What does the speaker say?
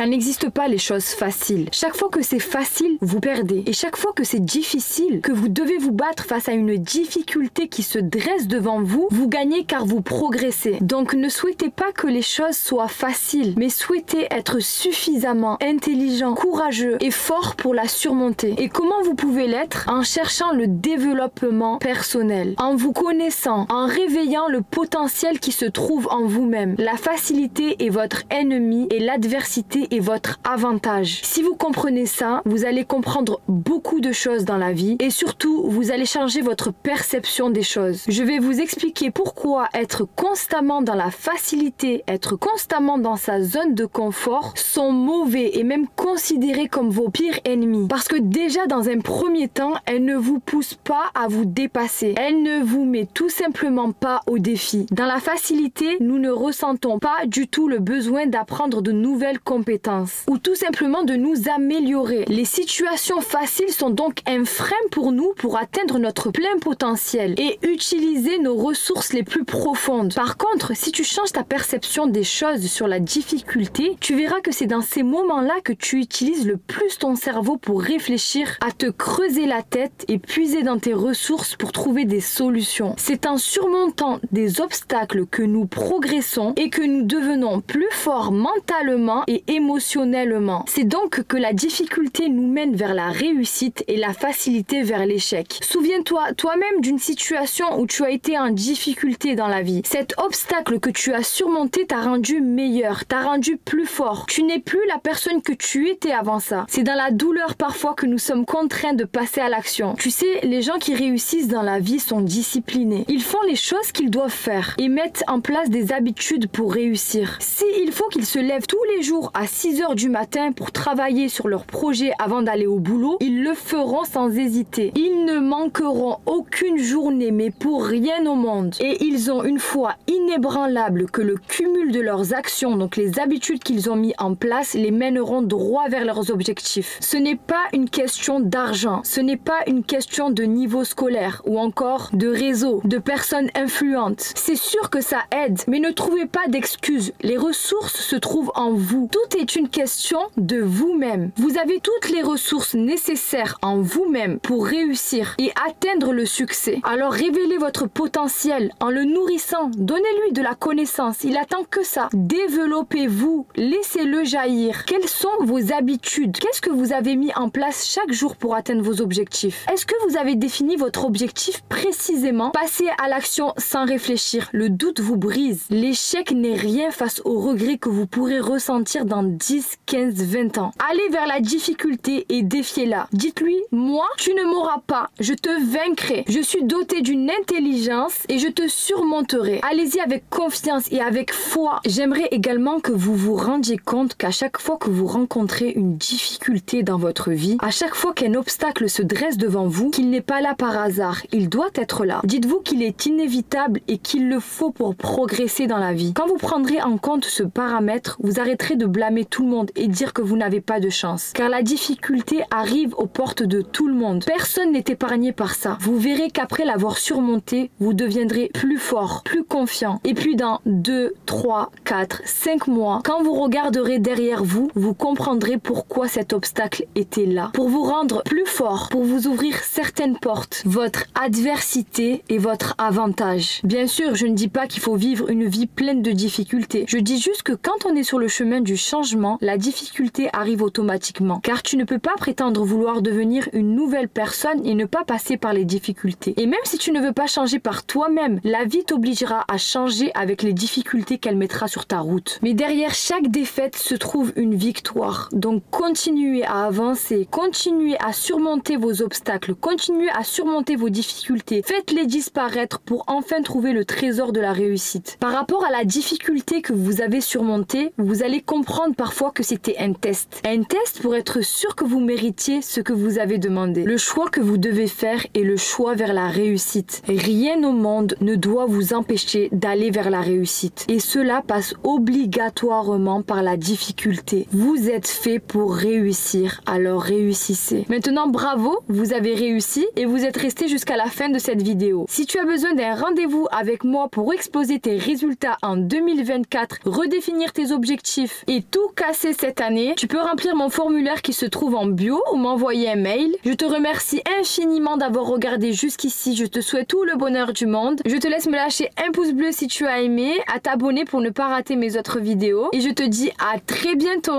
Ça n'existe pas les choses faciles. Chaque fois que c'est facile, vous perdez. Et chaque fois que c'est difficile, que vous devez vous battre face à une difficulté qui se dresse devant vous, vous gagnez car vous progressez. Donc ne souhaitez pas que les choses soient faciles, mais souhaitez être suffisamment intelligent, courageux et fort pour la surmonter. Et comment vous pouvez l'être? En cherchant le développement personnel, en vous connaissant, en réveillant le potentiel qui se trouve en vous-même. La facilité est votre ennemi et l'adversité est votre avantage. Si vous comprenez ça, vous allez comprendre beaucoup de choses dans la vie et surtout, vous allez changer votre perception des choses. Je vais vous expliquer pourquoi être constamment dans la facilité, être constamment dans sa zone de confort sont mauvais et même considérés comme vos pires ennemis. Parce que déjà dans un premier temps, elle ne vous pousse pas à vous dépasser. Elle ne vous met tout simplement pas au défi. Dans la facilité, nous ne ressentons pas du tout le besoin d'apprendre de nouvelles compétences ou tout simplement de nous améliorer. Les situations faciles sont donc un frein pour nous pour atteindre notre plein potentiel et utiliser nos ressources les plus profondes. Par contre, si tu changes ta perception des choses sur la difficulté, tu verras que c'est dans ces moments-là que tu utilises le plus ton cerveau pour réfléchir, à te creuser la tête et puiser dans tes ressources pour trouver des solutions. C'est en surmontant des obstacles que nous progressons et que nous devenons plus forts mentalement et émotionnellement. C'est donc que la difficulté nous mène vers la réussite et la facilité vers l'échec. Souviens-toi toi-même d'une situation où tu as été en difficulté dans la vie. Cet obstacle que tu as surmonté t'a rendu meilleur, t'a rendu plus fort. Tu n'es plus la personne que tu étais avant ça. C'est dans la douleur parfois que nous sommes contraints de passer à l'action. Tu sais, les gens qui réussissent dans la vie sont disciplinés. Ils font les choses qu'ils doivent faire et mettent en place des habitudes pour réussir. S'il faut qu'ils se lèvent tous les jours à 6 heures du matin pour travailler sur leur projet avant d'aller au boulot, ils le feront sans hésiter. Ils ne manqueront aucune journée, mais pour rien au monde. Et ils ont une foi inébranlable que le cumul de leurs actions, donc les habitudes qu'ils ont mis en place, les mèneront droit vers leurs objectifs. Ce n'est pas une question d'argent, ce n'est pas une question de niveau scolaire ou encore de réseau, de personnes influentes. C'est sûr que ça aide, mais ne trouvez pas d'excuses. Les ressources se trouvent en vous. Tout est une question de vous-même. Vous avez toutes les ressources nécessaires en vous-même pour réussir et atteindre le succès. Alors révélez votre potentiel en le nourrissant. Donnez-lui de la connaissance. Il attend que ça. Développez-vous. Laissez-le jaillir. Quelles sont vos habitudes? Qu'est-ce que vous avez mis en place chaque jour pour atteindre vos objectifs? Est-ce que vous avez défini votre objectif précisément? Passez à l'action sans réfléchir. Le doute vous brise. L'échec n'est rien face au regret que vous pourrez ressentir dans 10, 15, 20 ans. Allez vers la difficulté et défiez-la. Dites-lui, moi, tu ne m'auras pas. Je te vaincrai. Je suis doté d'une intelligence et je te surmonterai. Allez-y avec confiance et avec foi. J'aimerais également que vous vous rendiez compte qu'à chaque fois que vous rencontrez une difficulté dans votre vie, à chaque fois qu'un obstacle se dresse devant vous, qu'il n'est pas là par hasard. Il doit être là. Dites-vous qu'il est inévitable et qu'il le faut pour progresser dans la vie. Quand vous prendrez en compte ce paramètre, vous arrêterez de blâmer tout le monde et dire que vous n'avez pas de chance. Car la difficulté arrive aux portes de tout le monde. Personne n'est épargné par ça. Vous verrez qu'après l'avoir surmonté, vous deviendrez plus fort, plus confiant. Et puis dans 2, 3, 4, 5 mois, quand vous regarderez derrière vous, vous comprendrez pourquoi cet obstacle était là. Pour vous rendre plus fort, pour vous ouvrir certaines portes. Votre adversité est votre avantage. Bien sûr, je ne dis pas qu'il faut vivre une vie pleine de difficultés. Je dis juste que quand on est sur le chemin du changement, la difficulté arrive automatiquement. Car tu ne peux pas prétendre vouloir devenir une nouvelle personne et ne pas passer par les difficultés. Et même si tu ne veux pas changer par toi-même, la vie t'obligera à changer avec les difficultés qu'elle mettra sur ta route. Mais derrière chaque défaite se trouve une victoire. Donc continuez à avancer, continuez à surmonter vos obstacles, continuez à surmonter vos difficultés. Faites-les disparaître pour enfin trouver le trésor de la réussite. Par rapport à la difficulté que vous avez surmontée, vous allez comprendre parfois que c'était un test. Un test pour être sûr que vous méritiez ce que vous avez demandé. Le choix que vous devez faire est le choix vers la réussite. Rien au monde ne doit vous empêcher d'aller vers la réussite. Et cela passe obligatoirement par la difficulté. Vous êtes fait pour réussir, alors réussissez. Maintenant, bravo, vous avez réussi et vous êtes resté jusqu'à la fin de cette vidéo. Si tu as besoin d'un rendez-vous avec moi pour exploser tes résultats en 2024, redéfinir tes objectifs et tout tout casser cette année, tu peux remplir mon formulaire qui se trouve en bio ou m'envoyer un mail. Je te remercie infiniment d'avoir regardé jusqu'ici. Je te souhaite tout le bonheur du monde. Je te laisse me lâcher un pouce bleu si tu as aimé, à t'abonner pour ne pas rater mes autres vidéos et je te dis à très bientôt.